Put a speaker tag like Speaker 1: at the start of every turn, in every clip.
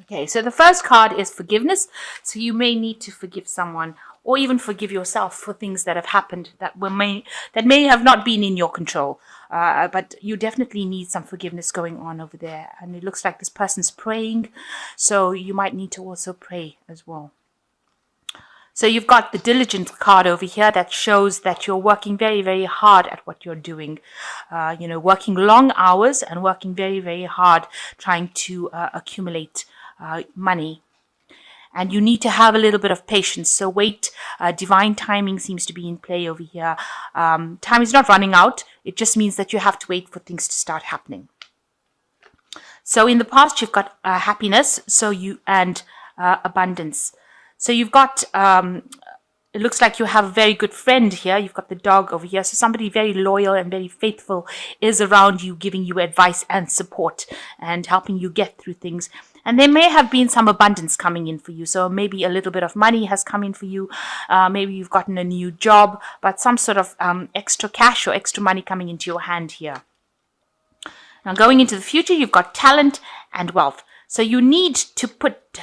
Speaker 1: Okay, so the first card is forgiveness. So you may need to forgive someone or even forgive yourself for things that have happened that may have not been in your control. But you definitely need some forgiveness going on over there. And it looks like this person's praying. So you might need to also pray as well. So you've got the diligent card over here that shows that you're working very, very hard at what you're doing. Working long hours and working very, very hard trying to accumulate money. And you need to have a little bit of patience. So wait, divine timing seems to be in play over here. Time is not running out. It just means that you have to wait for things to start happening. So in the past, you've got happiness, and abundance. So you've got, it looks like you have a very good friend here. You've got the dog over here. So somebody very loyal and very faithful is around you, giving you advice and support and helping you get through things. And there may have been some abundance coming in for you. So maybe a little bit of money has come in for you. Maybe you've gotten a new job, but some sort of extra cash or extra money coming into your hand here. Now going into the future, you've got talent and wealth. So you need to put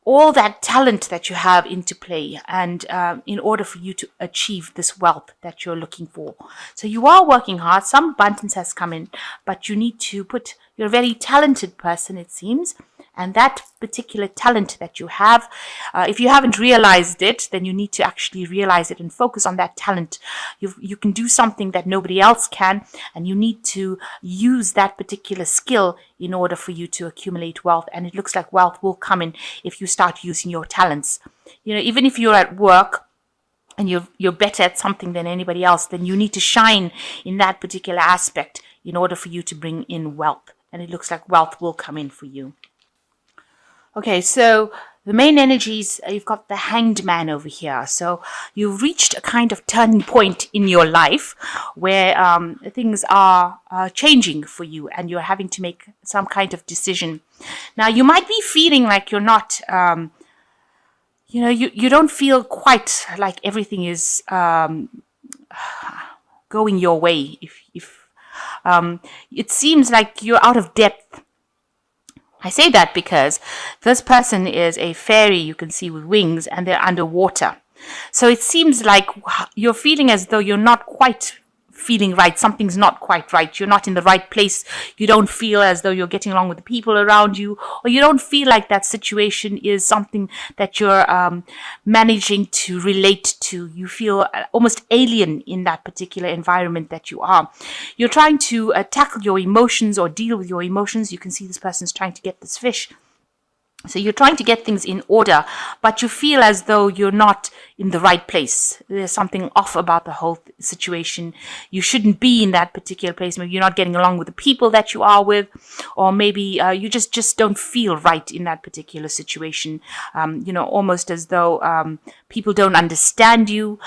Speaker 1: all that talent that you have into play, and in order for you to achieve this wealth that you're looking for. So you are working hard. Some abundance has come in, but you need to put, you're a very talented person, it seems, and that particular talent that you have, if you haven't realized it, then you need to actually realize it and focus on that talent. You can do something that nobody else can, and you need to use that particular skill in order for you to accumulate wealth. And it looks like wealth will come in if you start using your talents. Even if you're at work and you're better at something than anybody else, then you need to shine in that particular aspect in order for you to bring in wealth. And it looks like wealth will come in for you. Okay, so the main energies, you've got the Hanged Man over here. So you've reached a kind of turning point in your life where things are changing for you and you're having to make some kind of decision. Now, you might be feeling like you're not, you don't feel quite like everything is going your way. If it seems like you're out of depth. I say that because this person is a fairy, you can see, with wings, and they're underwater. So it seems like you're feeling as though you're not quite feeling right. Something's not quite right. You're not in the right place. You don't feel as though you're getting along with the people around you, or you don't feel like that situation is something that you're managing to relate to. You feel almost alien in that particular environment that you are. You're trying to tackle your emotions or deal with your emotions. You can see this person's trying to get this fish. So you're trying to get things in order, but you feel as though you're not in the right place. There's something off about the whole situation. You shouldn't be in that particular place. Maybe you're not getting along with the people that you are with, or maybe you just don't feel right in that particular situation. Almost as though people don't understand you.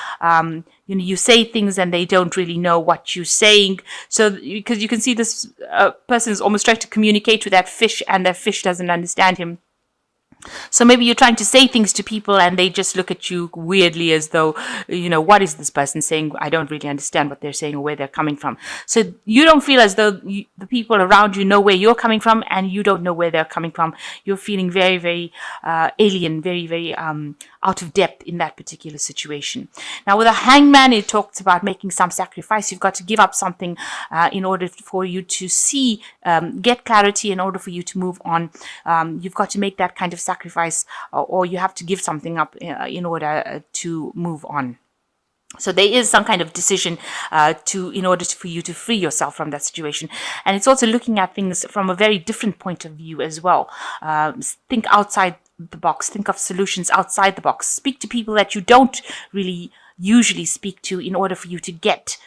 Speaker 1: You say things and they don't really know what you're saying. So because you can see this person is almost trying to communicate with that fish, and that fish doesn't understand him. So maybe you're trying to say things to people and they just look at you weirdly as though, what is this person saying? I don't really understand what they're saying or where they're coming from. So you don't feel as though the people around you know where you're coming from, and you don't know where they're coming from. You're feeling very, very alien, very, very out of depth in that particular situation. Now, with a hangman, it talks about making some sacrifice. You've got to give up something in order for you to see, get clarity, in order for you to move on. You've got to make that kind of sacrifice, or you have to give something up in order to move on. So there is some kind of decision in order for you to free yourself from that situation. And it's also looking at things from a very different point of view as well. Think outside the box. Think of solutions outside the box. Speak to people that you don't really usually speak to in order for you to get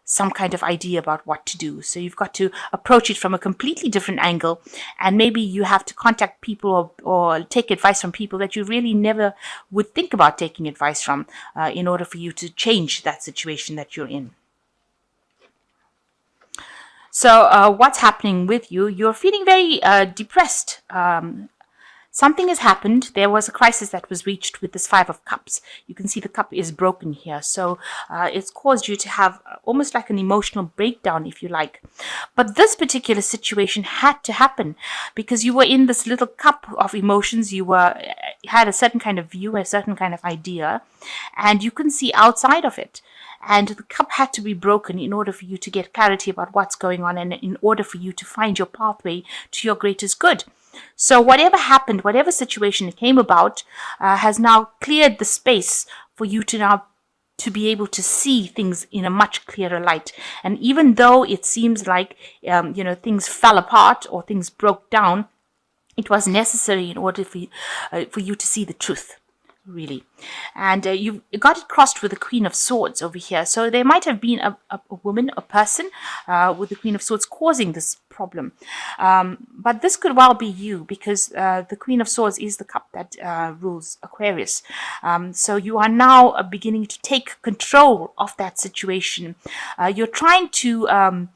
Speaker 1: some kind of idea about what to do. So you've got to approach it from a completely different angle, and maybe you have to contact people or take advice from people that you really never would think about taking advice from in order for you to change that situation that you're in. So what's happening with you? You're feeling very depressed. Something has happened. There was a crisis that was reached with this Five of Cups. You can see the cup is broken here. So it's caused you to have almost like an emotional breakdown, if you like. But this particular situation had to happen because you were in this little cup of emotions. You had a certain kind of view, a certain kind of idea, and you couldn't see outside of it. And the cup had to be broken in order for you to get clarity about what's going on and in order for you to find your pathway to your greatest good. So whatever happened, whatever situation came about, has now cleared the space for you to now to be able to see things in a much clearer light. And even though it seems like, things fell apart or things broke down, it was necessary in order for you to see the truth. Really. And you've got it crossed with the Queen of Swords over here. So there might have been a woman, a person with the Queen of Swords causing this problem. But this could well be you because the Queen of Swords is the cup that rules Aquarius. So you are now beginning to take control of that situation. You're trying to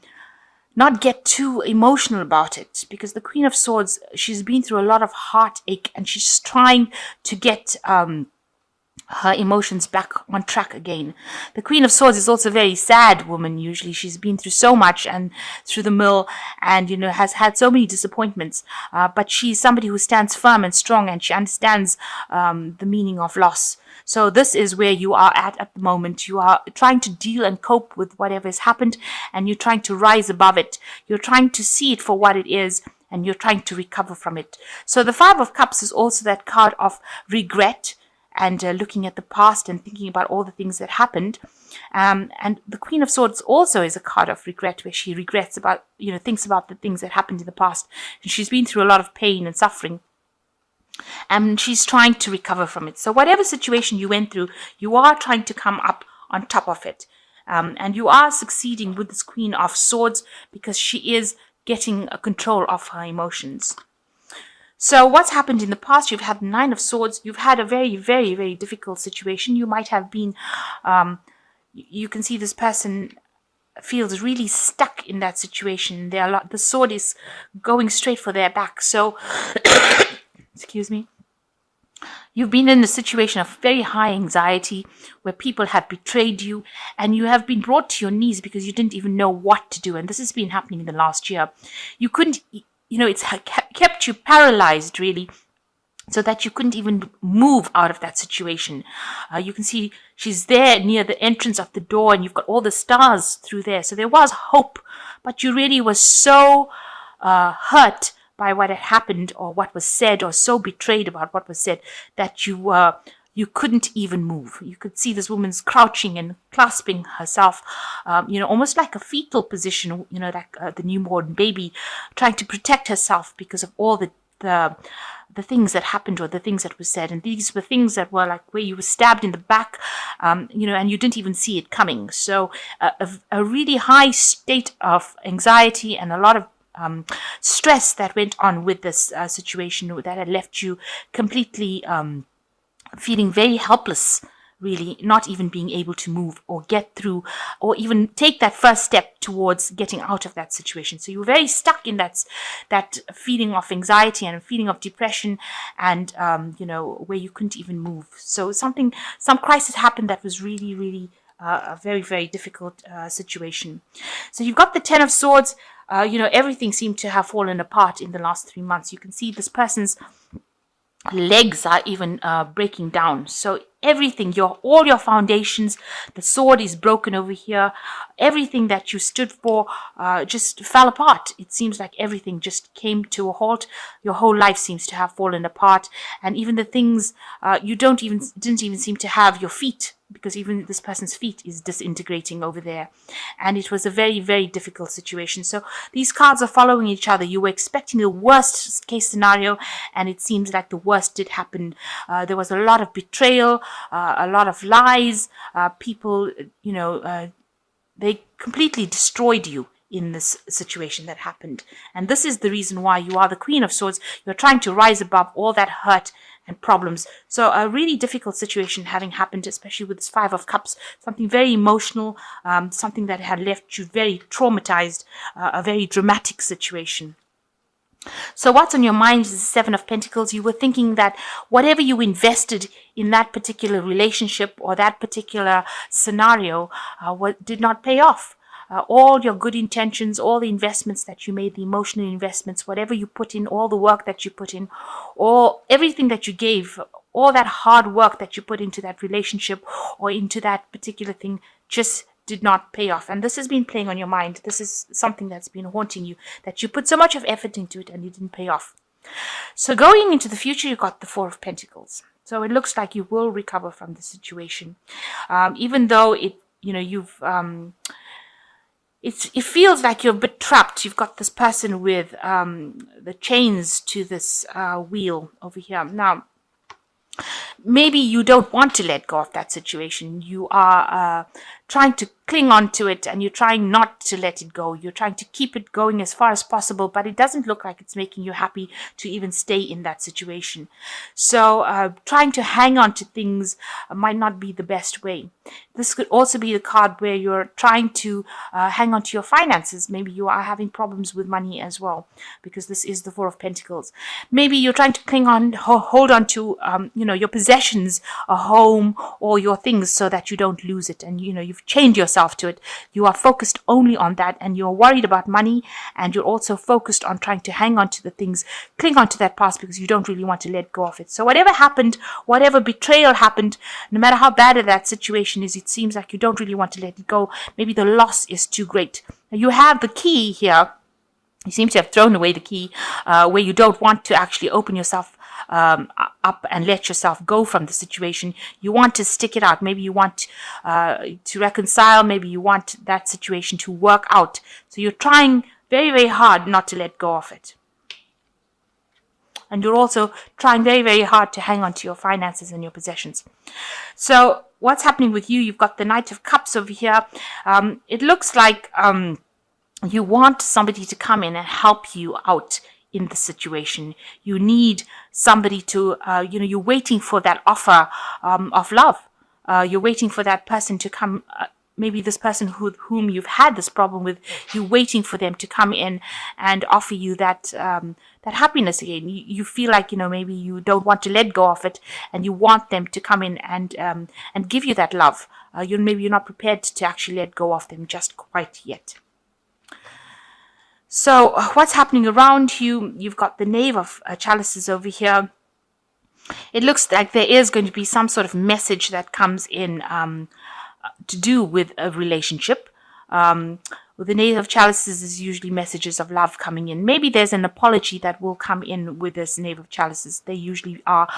Speaker 1: not get too emotional about it because the Queen of Swords, she's been through a lot of heartache and she's trying to get her emotions back on track again. The Queen of Swords is also a very sad woman usually. She's been through so much and through the mill and, has had so many disappointments. But she's somebody who stands firm and strong and she understands the meaning of loss. So this is where you are at the moment. You are trying to deal and cope with whatever has happened and you're trying to rise above it. You're trying to see it for what it is and you're trying to recover from it. So the Five of Cups is also that card of regret and looking at the past and thinking about all the things that happened. And the Queen of Swords also is a card of regret where she regrets about, thinks about the things that happened in the past. And she's been through a lot of pain and suffering. And she's trying to recover from it. So whatever situation you went through, you are trying to come up on top of it. And you are succeeding with this Queen of Swords because she is getting a control of her emotions. So what's happened in the past? You've had the Nine of Swords. You've had a very, very, very difficult situation. You might have been, you can see this person feels really stuck in that situation. The sword is going straight for their back. So excuse me, you've been in a situation of very high anxiety where people have betrayed you and you have been brought to your knees because you didn't even know what to do. And this has been happening in the last year. You couldn't, it's kept you paralyzed really so that you couldn't even move out of that situation. You can see she's there near the entrance of the door and you've got all the stars through there. So there was hope, but you really was so hurt by what had happened or what was said or so betrayed about what was said that you couldn't even move. You could see this woman's crouching and clasping herself, almost like a fetal position, like the newborn baby trying to protect herself because of all the things that happened or the things that were said. And these were things that were like where you were stabbed in the back, and you didn't even see it coming. So a really high state of anxiety and a lot of stress that went on with this situation that had left you completely feeling very helpless, really, not even being able to move or get through or even take that first step towards getting out of that situation. So you were very stuck in that feeling of anxiety and a feeling of depression and, where you couldn't even move. So some crisis happened that was really, really a very, very difficult situation. So you've got the Ten of Swords. Everything seemed to have fallen apart in the last 3 months. You can see this person's legs are even breaking down. So everything, all your foundations, the sword is broken over here. Everything that you stood for just fell apart. It seems like everything just came to a halt. Your whole life seems to have fallen apart. And even the things you didn't even seem to have your feet, because even this person's feet is disintegrating over there. And it was a very, very difficult situation. So these cards are following each other. You were expecting the worst case scenario, and it seems like the worst did happen. There was a lot of betrayal, a lot of lies. People, they completely destroyed you in this situation that happened. And this is the reason why you are the Queen of Swords. You're trying to rise above all that hurt and problems. So a really difficult situation having happened, especially with this Five of Cups, something very emotional, something that had left you very traumatized, a very dramatic situation. So what's on your mind is the Seven of Pentacles. You were thinking that whatever you invested in that particular relationship or that particular scenario did not pay off. All your good intentions, all the investments that you made, the emotional investments, whatever you put in, all the work that you put in, all everything that you gave, all that hard work that you put into that relationship or into that particular thing just did not pay off. And this has been playing on your mind. This is something that's been haunting you, that you put so much of effort into it and it didn't pay off. So going into the future, you got the Four of Pentacles. So it looks like you will recover from the situation, even though it feels like you're a bit trapped. You've got this person with the chains to this wheel over here. Now, maybe you don't want to let go of that situation. You are trying to cling on to it and you're trying not to let it go. You're trying to keep it going as far as possible, but it doesn't look like it's making you happy to even stay in that situation. So trying to hang on to things might not be the best way. This could also be the card where you're trying to hang on to your finances. Maybe you are having problems with money as well, because this is the Four of Pentacles. Maybe you're trying to cling on, hold on to, your possessions, a home, or your things, so that you don't lose it. And you've chained yourself to it. You are focused only on that, and you're worried about money, and you're also focused on trying to hang on to the things, cling on to that past, because you don't really want to let go of it. So whatever happened, whatever betrayal happened, no matter how bad that situation is, it seems like you don't really want to let it go. Maybe the loss is too great. Now you have the key here. You seem to have thrown away the key, where you don't want to actually open yourself up and let yourself go from the situation. You want to stick it out. Maybe you want to reconcile. Maybe you want that situation to work out. So you're trying very, very hard not to let go of it. And you're also trying very, very hard to hang on to your finances and your possessions. So what's happening with you? You've got the Knight of Cups over here. It looks like you want somebody to come in and help you out in the situation. You need somebody to, you're waiting for that offer of love. You're waiting for that person to come. Maybe this person whom you've had this problem with, you're waiting for them to come in and offer you that that happiness again. You feel like, maybe you don't want to let go of it, and you want them to come in and give you that love. Maybe you're not prepared to actually let go of them just quite yet. So what's happening around you? You've got the Knave of Chalices over here. It looks like there is going to be some sort of message that comes in to do with a relationship. With the Knave of Chalices is usually messages of love coming in. Maybe there's an apology that will come in with this Knave of Chalices. They usually are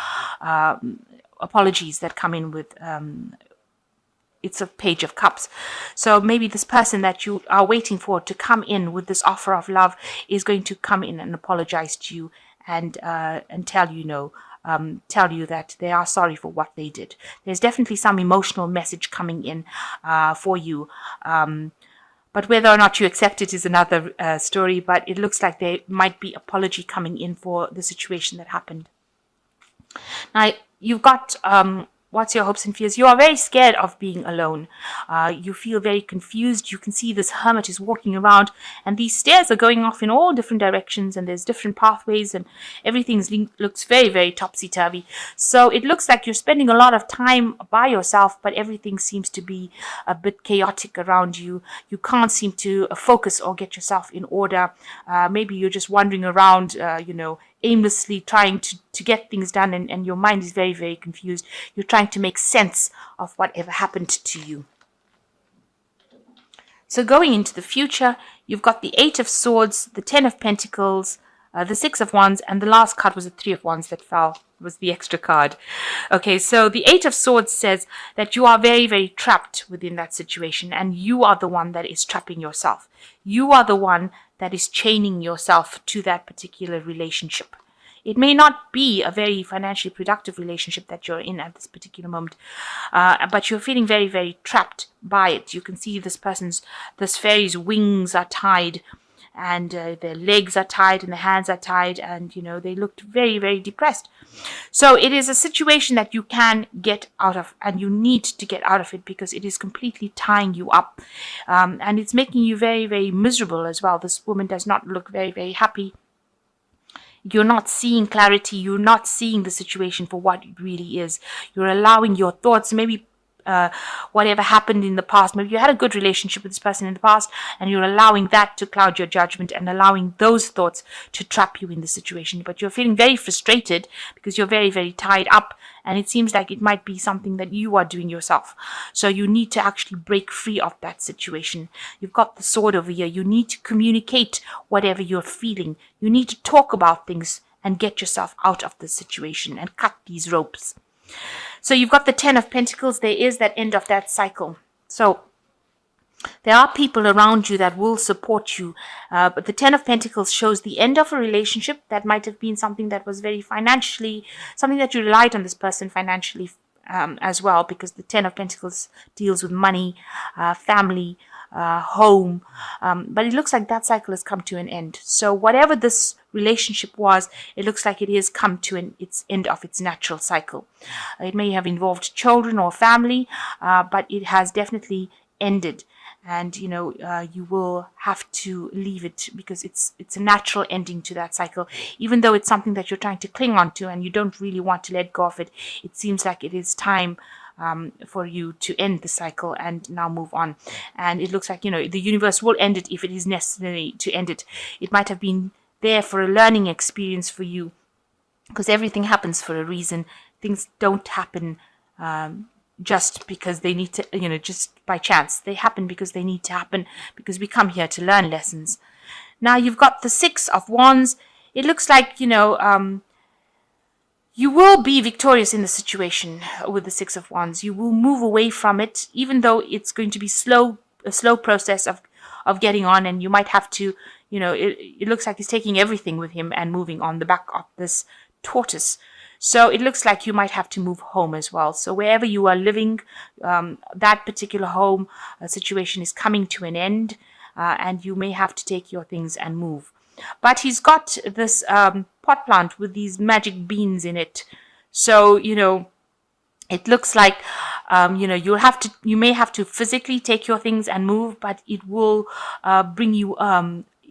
Speaker 1: apologies that come in with it's a Page of Cups. So maybe this person that you are waiting for to come in with this offer of love is going to come in and apologize to you and tell you tell you that they are sorry for what they did. There's definitely some emotional message coming in for you. But whether or not you accept it is another story. But it looks like there might be apology coming in for the situation that happened. Now, you've got what's your hopes and fears? You are very scared of being alone. You feel very confused. You can see this hermit is walking around, and these stairs are going off in all different directions, and there's different pathways, and everything looks very, very topsy-turvy. So it looks like you're spending a lot of time by yourself, but everything seems to be a bit chaotic around you. You can't seem to focus or get yourself in order. Maybe you're just wandering around, aimlessly trying to get things done, and your mind is very, very confused. You're trying to make sense of whatever happened to you. So going into the future, you've got the Eight of Swords, the Ten of Pentacles, the Six of Wands, and the last card was the Three of Wands that fell, was the extra card. Okay, so the Eight of Swords says that you are very, very trapped within that situation, and you are the one that is trapping yourself. You are the one that is chaining yourself to that particular relationship. It may not be a very financially productive relationship that you're in at this particular moment, but you're feeling very, very trapped by it. You can see this fairy's wings are tied, and their legs are tied, and their hands are tied, and they looked very, very depressed. So it is a situation that you can get out of, and you need to get out of it, because it is completely tying you up, and it's making you very, very miserable as well. This woman does not look very, very happy. You're not seeing clarity. You're not seeing the situation for what it really is. You're allowing your thoughts, maybe whatever happened in the past. Maybe you had a good relationship with this person in the past, and you're allowing that to cloud your judgment and allowing those thoughts to trap you in the situation. But you're feeling very frustrated because you're very, very tied up, and it seems like it might be something that you are doing yourself. So you need to actually break free of that situation. You've got the sword over here. You need to communicate whatever you're feeling. You need to talk about things and get yourself out of the situation and cut these ropes. So you've got the 10 of Pentacles. There is that end of that cycle. So there are people around you that will support you. But the 10 of Pentacles shows the end of a relationship. That might have been something that was very financially, something that you relied on this person financially as well, because the 10 of Pentacles deals with money, family, home. But it looks like that cycle has come to an end. So whatever this relationship was, it looks like it has come to its end of its natural cycle. It may have involved children or family, but it has definitely ended. And you will have to leave it because it's a natural ending to that cycle. Even though it's something that you're trying to cling on to and you don't really want to let go of it, it seems like it is time for you to end the cycle and now move on. And it looks like the universe will end it if it is necessary to end it. It might have been there for a learning experience for you, because everything happens for a reason. Things don't happen just because they need to, just by chance. They happen because they need to happen, because we come here to learn lessons. Now you've got the 6 of Wands. It looks like, you will be victorious in the situation with the 6 of Wands. You will move away from it, even though it's going to be a slow process of getting on, and you might have to, it looks like he's taking everything with him and moving on the back of this tortoise. So it looks like you might have to move home as well. So wherever you are living, that particular home situation is coming to an end, and you may have to take your things and move. But he's got this pot plant with these magic beans in it. So, it looks like, you may have to physically take your things and move, but it will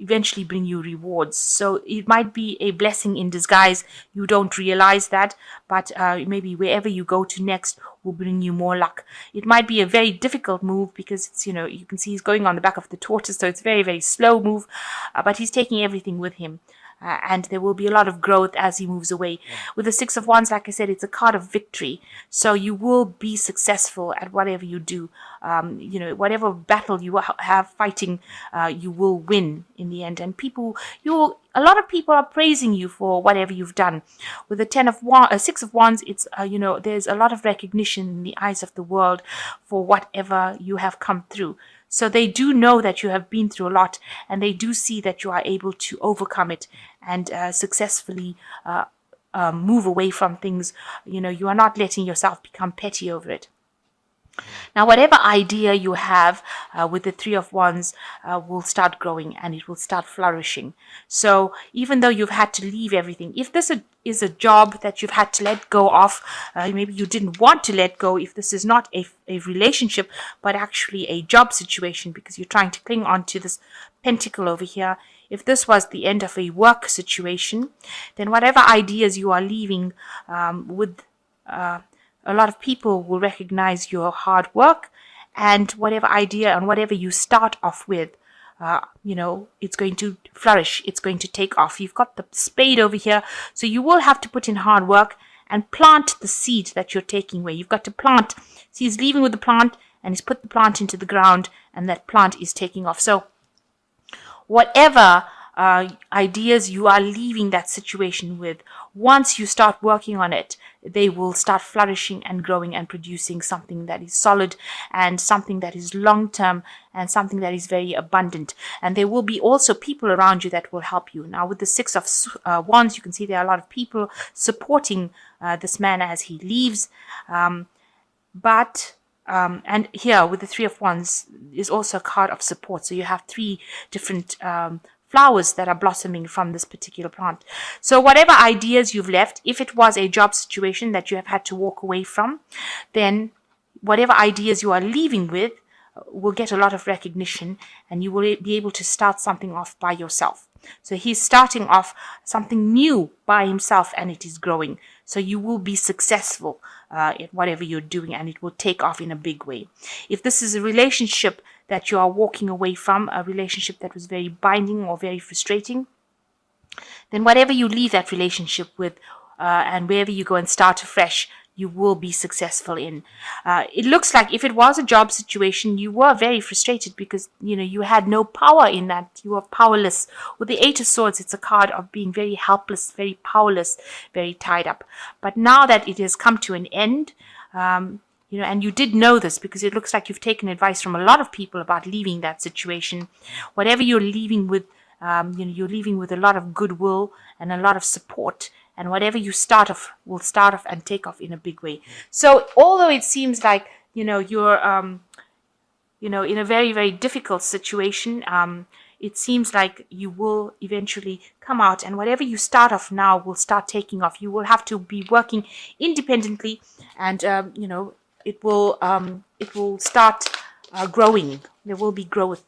Speaker 1: eventually bring you rewards. So it might be a blessing in disguise. You don't realize that, but maybe wherever you go to next will bring you more luck. It might be a very difficult move because it's, you can see he's going on the back of the tortoise, so it's a very, very slow move, but he's taking everything with him. And there will be a lot of growth as he moves away. With the 6 of Wands, like I said, it's a card of victory. So you will be successful at whatever you do. Whatever battle you have fighting, you will win in the end. And a lot of people are praising you for whatever you've done. With the 6 of Wands, it's there's a lot of recognition in the eyes of the world for whatever you have come through. So they do know that you have been through a lot, and they do see that you are able to overcome it and successfully move away from things. You are not letting yourself become petty over it. Now, whatever idea you have with the 3 of Wands will start growing and it will start flourishing. So even though you've had to leave everything, if this is a job that you've had to let go of, maybe you didn't want to let go, if this is not a relationship, but actually a job situation because you're trying to cling on to this pentacle over here, if this was the end of a work situation, then whatever ideas you are leaving with a lot of people will recognize your hard work, and whatever idea and whatever you start off with, it's going to flourish. It's going to take off. You've got the spade over here, so you will have to put in hard work and plant the seed that you're taking away. You've got to plant. See, he's leaving with the plant, and he's put the plant into the ground, and that plant is taking off. So whatever ideas you are leaving that situation with, once you start working on it, they will start flourishing and growing and producing something that is solid and something that is long-term and something that is very abundant. And there will be also people around you that will help you. Now, with the 6 of Wands, you can see there are a lot of people supporting this man as he leaves. And here with the 3 of Wands is also a card of support. So you have 3 different flowers that are blossoming from this particular plant. So whatever ideas you've left, if it was a job situation that you have had to walk away from, then whatever ideas you are leaving with will get a lot of recognition, and you will be able to start something off by yourself. So he's starting off something new by himself, and it is growing. So you will be successful in whatever you're doing, and it will take off in a big way. If this is a relationship that you are walking away from, a relationship that was very binding or very frustrating, then whatever you leave that relationship with, and wherever you go and start afresh, you will be successful in. It looks like if it was a job situation, you were very frustrated because, you had no power in that. You were powerless. With the Eight of Swords, it's a card of being very helpless, very powerless, very tied up. But now that it has come to an end, and you did know this because it looks like you've taken advice from a lot of people about leaving that situation. Whatever you're leaving with, you're leaving with a lot of goodwill and a lot of support. And whatever you start off will start off and take off in a big way. So although it seems like, you're, in a very, very difficult situation, it seems like you will eventually come out, and whatever you start off now will start taking off. You will have to be working independently, and, it will start growing. There will be growth.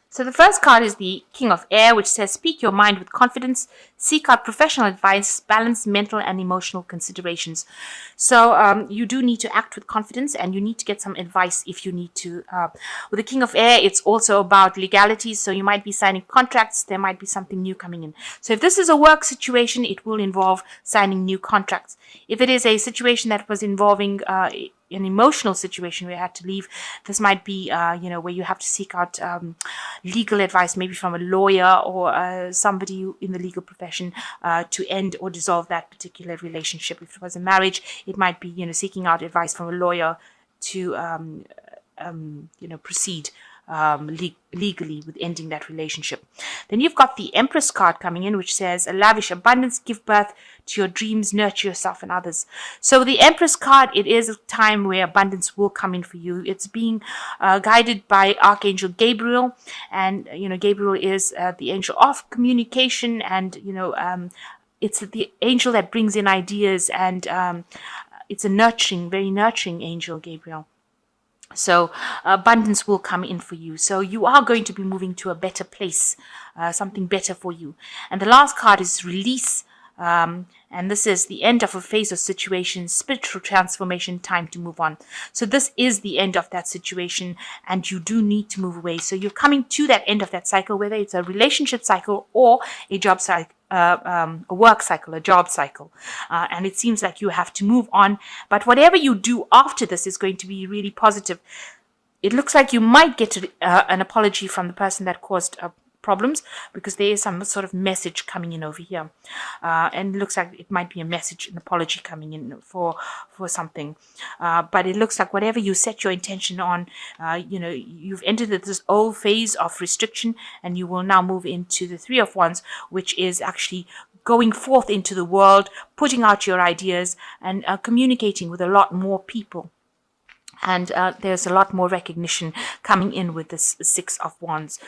Speaker 1: So the first card is the King of Air, which says, speak your mind with confidence, seek out professional advice, balance mental and emotional considerations. So you do need to act with confidence, and you need to get some advice if you need to. With the King of Air, it's also about legalities. So you might be signing contracts. There might be something new coming in. So if this is a work situation, it will involve signing new contracts. If it is a situation that was involving an emotional situation where you had to leave, this might be, where you have to seek out legal advice, maybe from a lawyer or somebody in the legal profession to end or dissolve that particular relationship. If it was a marriage, it might be, seeking out advice from a lawyer to, proceed legally with ending that relationship. Then you've got the Empress card coming in, which says, a lavish abundance, give birth to your dreams, nurture yourself and others. So the Empress card, it is a time where abundance will come in for you. It's being guided by Archangel Gabriel, and Gabriel is the angel of communication, and it's the angel that brings in ideas, and it's a very nurturing angel, Gabriel. So abundance will come in for you. So you are going to be moving to a better place, something better for you. And the last card is release. And this is the end of a phase or situation, spiritual transformation, time to move on. So this is the end of that situation, and you do need to move away. So you're coming to that end of that cycle, whether it's a relationship cycle or a job cycle, a work cycle, a job cycle. And it seems like you have to move on. But whatever you do after this is going to be really positive. It looks like you might get an apology from the person that caused problems, because there is some sort of message coming in over here, and it looks like it might be a message, an apology coming in for something, but it looks like whatever you set your intention on, you've entered this old phase of restriction, and you will now move into the Three of Wands, which is actually going forth into the world, putting out your ideas, and communicating with a lot more people. And there's a lot more recognition coming in with this Six of Wands.